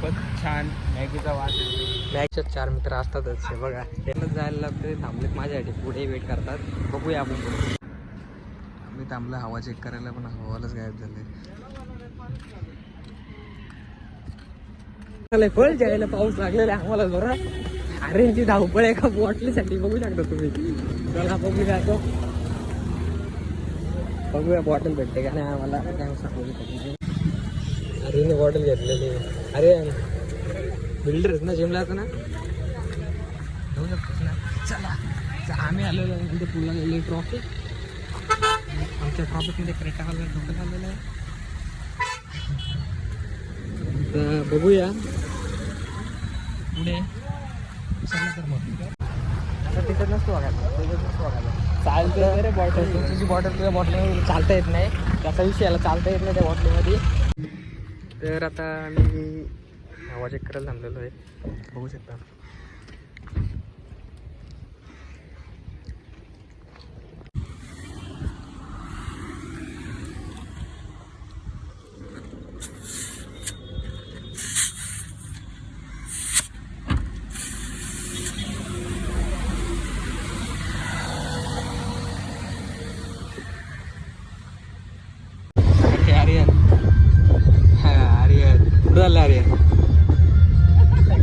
खूपच छान मॅगीचा वास येतो. मॅगच्या 4 मित्र असतातच हे बघा. त्यांना जायला लागते, थांबलेत माझ्यासाठी, पुढे वेट करतात. बघूया आपण पुढे. मी थांबलं हवा चेक करायला, पण हवालाच गायब झाले. फळ जायला पाऊस लागलेला आहे आम्हाला जोरात. अरे ती धावपळ एका बॉटलीसाठी बघू शकता तुम्ही. चला बघूया तो. बघूया बॉटल भेटते का नाही आम्हाला. काय सांगू. अरे बॉटल घेतलेली. अरे बिल्डर ना जिमला ना घेऊ शकतोस ना. चला आम्ही आलेलो आहे पुढला गेले ट्रॉफिक. आमच्या ट्रॉफिकमध्ये क्रेटा आलेला ढोकळा आलेला आहे. तर बघूया पुढे. चला तर मग तिथं नसतो बघायला. चालतं रे बॉटल. तुझी बॉटल तुझ्या बॉटलमध्ये चालता येत नाही. त्याचा विषय याला चालता येत नाही त्या बॉटलीमध्ये. तर आता आम्ही हवा चेक करायला थांबलेलो आहे. बघू शकता. आर्यन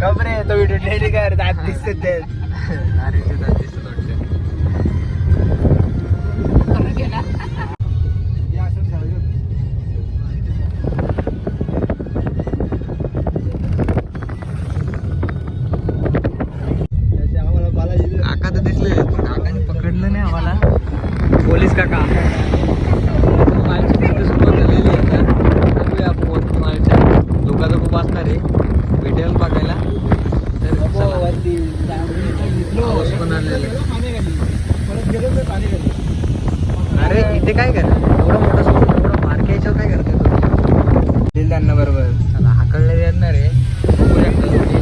कबरे तो व्हिडिओ डेली कर दात दिसत ते. आर्यनचे दात दिसत वाटतं. काका तर दिसले, काकाने पकडलं नाही आम्हाला. पोलीस काका. सुरुवात झालेली आहे. लोकांचं खूप असणार आहे व्हिडिओ बघायला. तर पाऊस पण आलेला आहे. अरे इथे काय कर, एवढा मोठा सोडून एवढा मार्क यायच्यावर काय करते तुम्ही? त्यांना बरोबर चला हाकलणे येणार आहे. बघू शकता तुम्ही.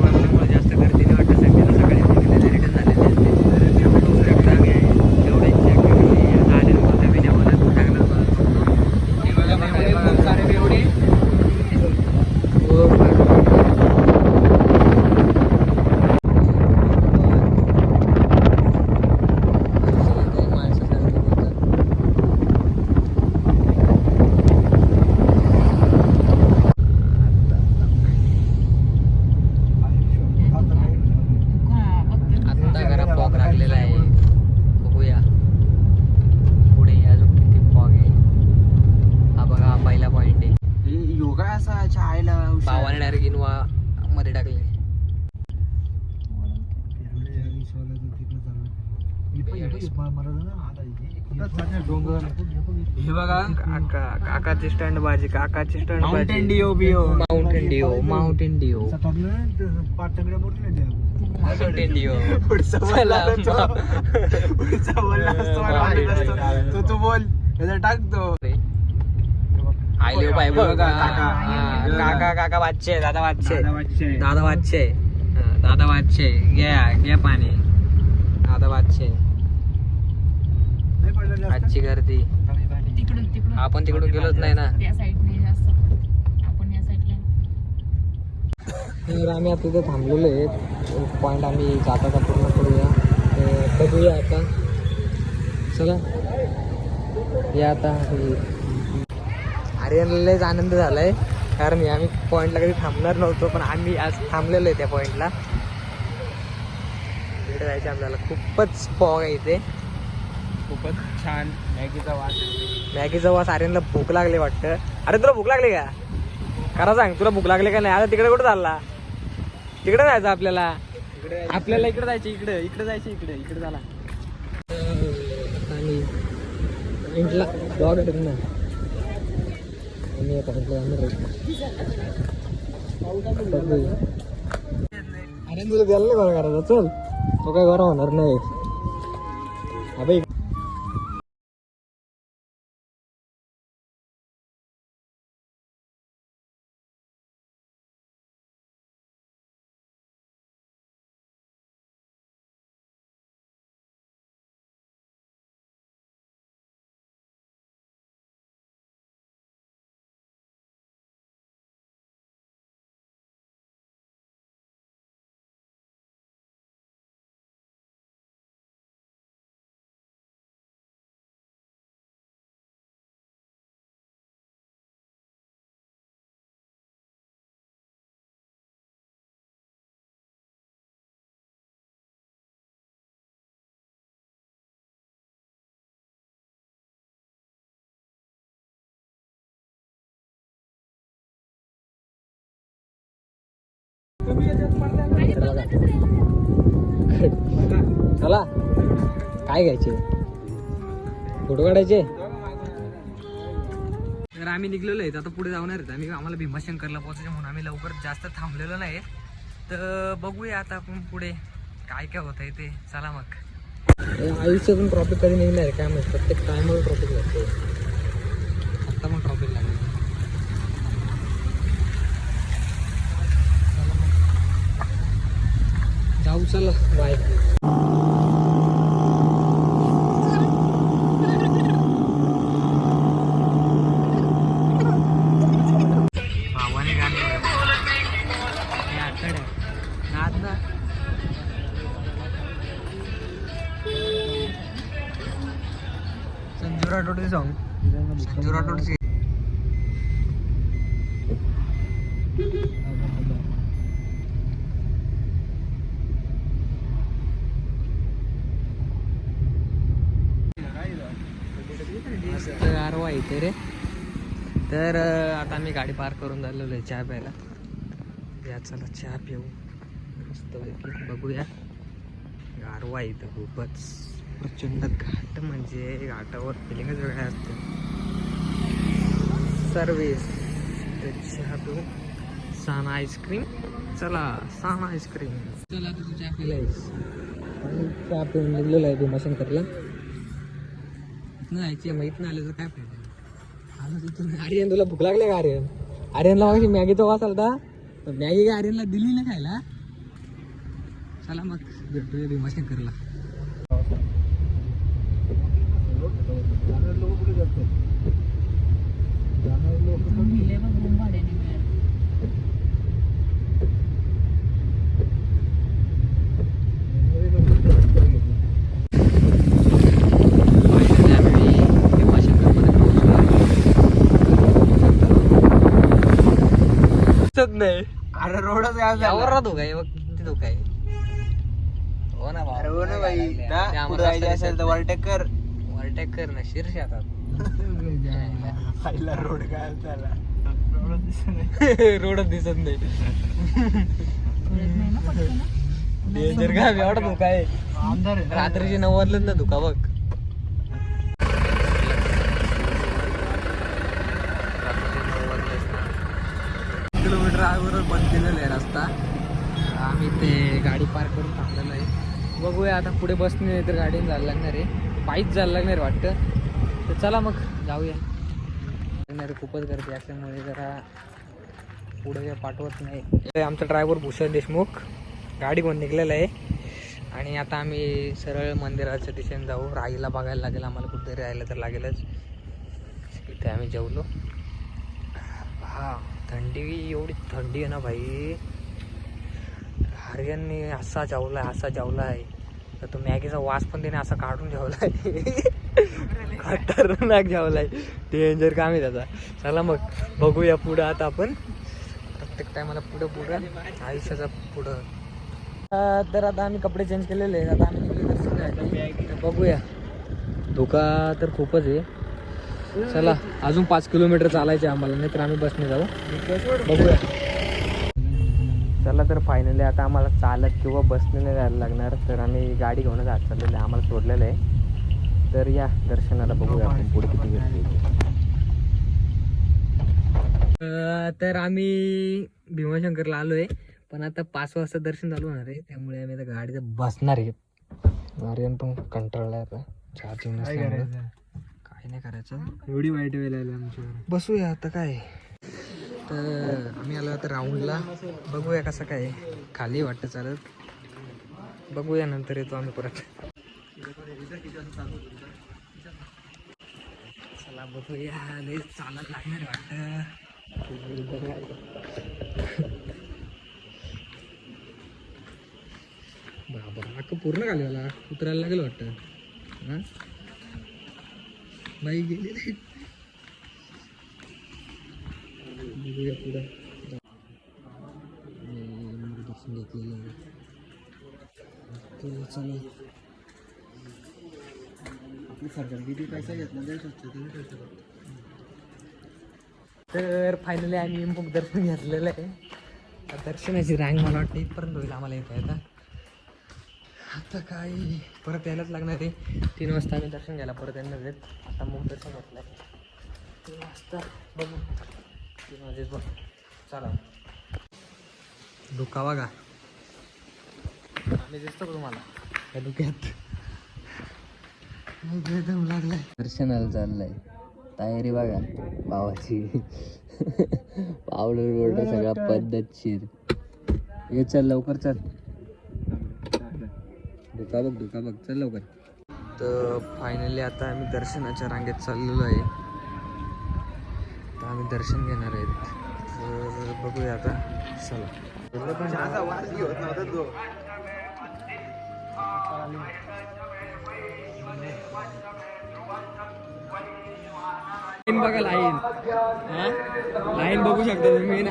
असल्यामुळे जास्त गर्दी नाही वाटत. संडेला सकाळी रिटर्न झालेले असते. तर बघू शकता आम्ही एवढे चेक आलेलं होतं विण्यावर चांगलं खूप सारे एवढे. भावाने डायरेक्ट इनोवा मध्ये टाकले. हे बघा काकाची स्टँड बाजी. काकाची स्टँड माउंटेन डिओ बिओ. Mountain Dew. Mountain Dew. Mountain Dew. तू बोल टाकतो. आयले बाय बघा. काका काका वाचे. दादा वाचे. दादा वाचे. दादा वाचे. घ्या पाणी. दादा वाचे. आजची गर्दी. आपण तिकडून गेलोच नाही ना. तर आम्ही आता तिथे थांबलेलो आहे. पॉईंट आम्ही जाता पूर्ण करूया. तर बघूया आता. चला या आता. आर्यनलाच आनंद झालाय कारण आम्ही पॉईंटला कधी थांबणार नव्हतो, पण आम्ही आज थांबलेलो आहे त्या पॉईंटला. तिकडे जायचं आपल्याला. खूपच फॉग आहे इथे. खूपच छान मॅगीचा वास येतो. मॅगीचा वास. आर्यनला भूक लागली वाटतं. अरे तुला भूक लागली का? खरं सांग, तुला भूक लागली का नाही? आता तिकडे कुठं चालला? तिकडे जायचं आपल्याला. आपल्याला इकडे जायचं. इकडे जायचं. इकडे झाला. आणि पॉईंटला ब्लॉग येतात ना. अरे तुला द्यायला नाही बरं करायचा. चल तो काय बरं होणार नाही. अबे तर बघा. चला काय घ्यायचे, फोटो काढायचे. तर आम्ही निघलेलो आहेत आता, पुढे जाणार आहेत आम्ही. आम्हाला भीमाशंकरला पोहोचायचं म्हणून आम्ही लवकर जास्त थांबलेलो नाही. तर बघूया आता आपण पुढे काय काय होत आहे ते. चला मग. आयुष्यातून ट्रॉफिक कधी निघणार आहे काय माहिती, प्रत्येक टायमाला ट्रॉफिक लागते. आत्ता पण ट्रॉफिक लागले. जाऊ चला, बाय. भावाने गाणे नाद ना. संजू राठोडचे सॉन्ग, संजू राठोडचे. गारवा इथे रे. तर आता आम्ही गाडी पार्क करून झालेलो आहे चहा प्यायला. या चला चहा पिऊ मस्त पैकी. बघूया. गारवा इथं खूपच प्रचंड घाट, म्हणजे घाटावर फिलिंगच वेगळ्या असते. सर्विस चहा पिऊ. साना आईस्क्रीम. चला साना आईस्क्रीम. चला आता तू चहा पिलायस. चहा पिऊन निघलेलं आहे भीमाशंकरला. इथनं जायची मग इथनं आलं तर काय फायदा. आलं तिथून. आर्यन तुला भूक लागली का आर्यन? आर्यनला माहिती मॅगीचा वास आलता, मॅगी काय आर्यनला दिली ना खायला. चला मग भेटूया भीमाशंकरला. नाही. अरे रोडच यावर धोका आहे बघ, किती धोका आहे. हो ना भाऊ. हो ना भाई. पुढे जायचं असेल तर ओव्हरटेक कर. ओव्हरटेक कर ना शीर्षात. पहिला रोड काय झाला, रोडच दिसत नाही. डेंजर काय एवढा धोका आहे. रात्रीचे 9 वाजलेत ना धोका बघ. किलोमीटर आगोदर बंद केलेला आहे रस्ता. आम्ही ते गाडी पार्क करून थांबलेलो आहे. बघूया आता पुढे बसने नाही तर गाडीने जायला लागणार आहे, पायीच जायला लागणार आहे वाटतं. तर चला मग जाऊया. लागणार खूपच गर्दी असल्यामुळे जरा पुढे काय पाठवत नाही. आमचा ड्रायव्हर भूषण देशमुख गाडी घेऊन निघलेला आहे. आणि आता आम्ही सरळ मंदिराच्या दिशेने जाऊ. राईला बघायला लागेल आम्हाला, कुठेतरी राहायला तर लागेलच. इथे आम्ही जेवलो. हा थंडी, एवढी थंडी आहे ना भाई. आर्यनने असा जेवलाय तर तो मॅगीचा वास पण त्याने असा काढून जेवलाय. खतरनाक जेवलाय. डेंजर काम आहे त्याचा. चला मग बघूया पुढं. आता आपण प्रत्येक टायमाला पुढं आयुष्याचा पुढं. तर आता आम्ही कपडे चेंज केलेले आहेत. आता आम्ही निघले दर्शन घ्यायला. बघूया. धोका तर खूपच आहे. चला अजून 5 किलोमीटर चालायचे आम्हाला, नाही तर आम्ही बसने जाऊ. बघूया. चला तर फायनली आता आम्हाला चालत किंवा बसने नाही जायला लागणार. तर आम्ही गाडी घेऊनच आज चाललेलं आहे. आम्हाला सोडलेलं आहे. तर या दर्शनाला. बघूया आपण पुढे किती गर्दी. तर आम्ही भीमाशंकरला आलो आहे, पण आता 5 वाजता दर्शन चालू होणार आहे. त्यामुळे आम्ही आता गाडीत बसणार आहे. आर्यन पण कंटाळलाय आता. चार्जिंग नसल्यामुळे काय नाही करायचं. एवढी वाईट वेळ आली आमच्यावर. बसूया आता काय. तर आम्ही आलो आता राऊंडला. बघूया कसं काय. खाली वाटतं चालत. बघूया नंतर येतो आम्ही परत. चला बघूया. लय चालत लागणार वाटतं. बाबा पूर्ण खाली मला उतरायला लागेल वाटतं. हां बाई गेली नाही. बघूया पुढं. दर्शन घेतलेलं आहे. चला. आपली सरकार किती पैसा घेतला जाऊ शकतो. तर फायनली आम्ही मुख दर्शन घेतलेलं आहे. दर्शनाची रांग मला वाटतं इथपर्यंत होईल आम्हाला येता येता. आता काय परत यायलाच लागणार आहे. 3 वाजता आम्ही दर्शन घ्यायला परत येणार आहेत. आता मग दर्शन म्हटलं 3 वाजता बघू. 3 वाजेच बघ. चला धुका बघा. आम्ही दिसतो का तुम्हाला या धुक्यात? एकदम लागलाय. दर्शनाला चाललंय. तयारी बघा भावाची. पावडर बिवडर सगळा पद्धतशीर. ये चल लवकर चल. धुका बघ चल लवकर. तर फायनली आता आम्ही दर्शनाच्या रांगेत चाललेलो आहे. आता आम्ही दर्शन घेणार आहेत. तर बघूया आता. चला. लाईन बघा लाईन. लाईन बघू शकता तुम्ही.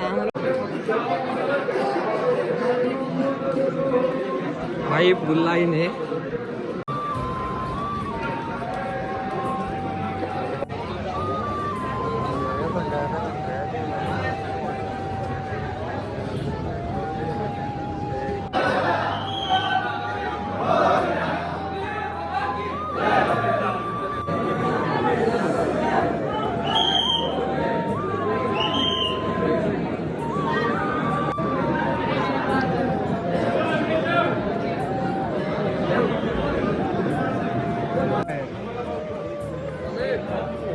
भाई फुल लाईन आहे.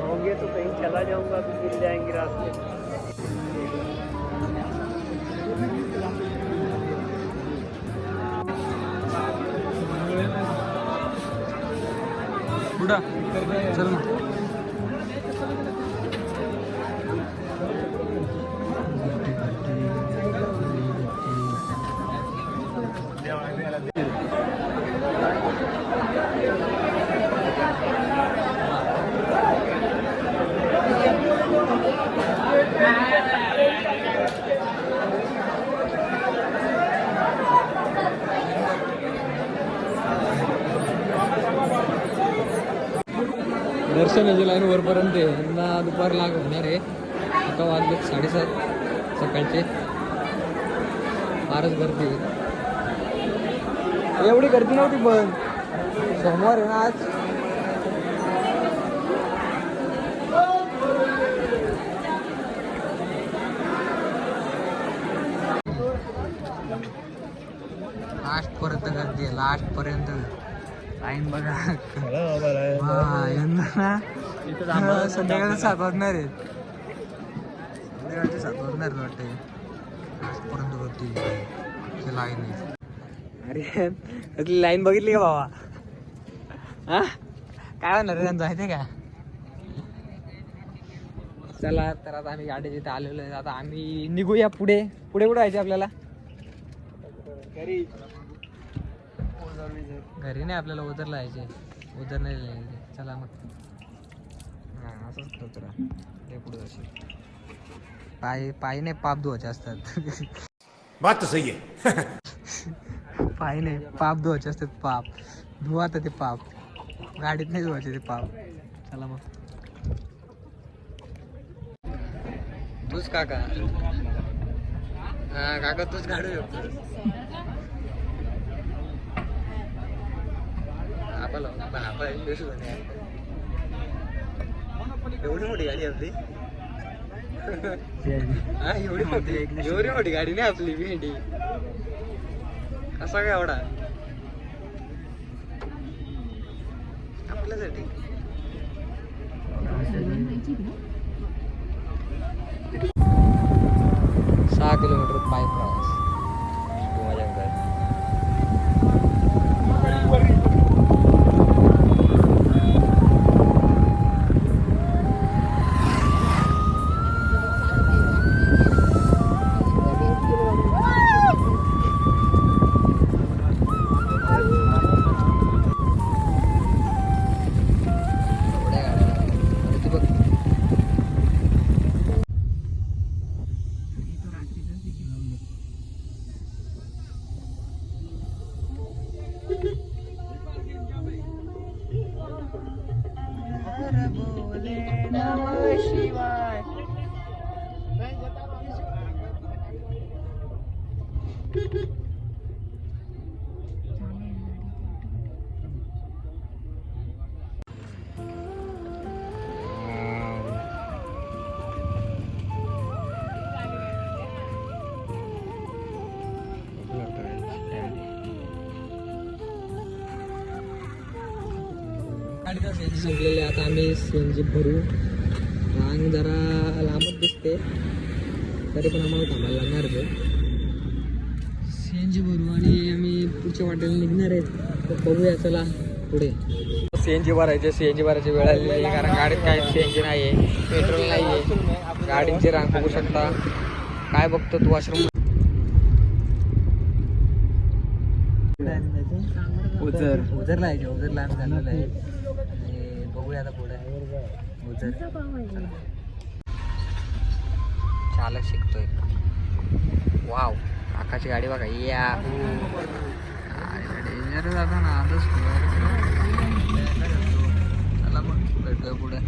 होंगे तो कहीं चला जाऊंगा तो मिल जाएंगे रास्ते. पुढं चल मग. दर्शनाची लाईन वरपर्यंत आहे. यंदा दुपार लाग होणार आहे. आता वाजले 7:30 सकाळचे. फारच गर्दी आहे. एवढी गर्दी नव्हती पण सोमवार आहे ना आज. लास्ट पर्यंत गर्दी आहे. लास्ट पर्यंत लाईन बघा. यंदा संध्याकाळी 7 वाजणार आहेत. संध्याकाळचे 7 वाजणार वाटते. लास्टपर्यंत गर्दी लाईन आहे. अरे लाईन बघितली का बाबा? हा काय होणार रे त्यांचं माहिती का? चला तर आता आम्ही गाडी जिथे आलेलो आहे. आता आम्ही निघूया पुढे. पुढे कुठे जायचे आपल्याला? घरी नाही आपल्याला उतरला यायचे. उतर नाही जायचे. चला मग. हां असंच करतो रा. ते पुढे जाशील. पायी नाही पाप धुवायचे असतात. बात तो सही है. पायी नाही पाप धुवायचे असतात. पाप धुवा तर ते पाप. गाडीत नाही धुवायचे ते पाप. चला मग. तूच काका. हा काका तूच गाडी एवढी मोठी गाडी आपली. एवढी मोठी गाडी नाही आपली भेंडी. कसा काय एवढा आपल्यासाठी? 6 किलोमीटर पायी प्रवास. संपलेले आता आम्ही सीएनजी भरू आणि जरा लांबच दिसते तरी पण आम्हाला थांबायला लागणार आहे सीएनजी भरू आणि आम्ही पुढच्या वाटेला निघणार आहेत तर बघूया चला पुढे सीएनजी भरायची वेळ आलेली आहे कारण गाडीत काही सीएनजी नाही आहे पेट्रोल नाही आहे गाडींची रांग बघू शकता काय बघतो तू आश्रम उजरला आहे उजरला आम्ही झालेलं आहे आणि बघूया आता पुढे उजर चालक शिकतोय वाव आकाशी गाडी बघा या डेंजर जाता ना आताच चला मग भेटूया पुढे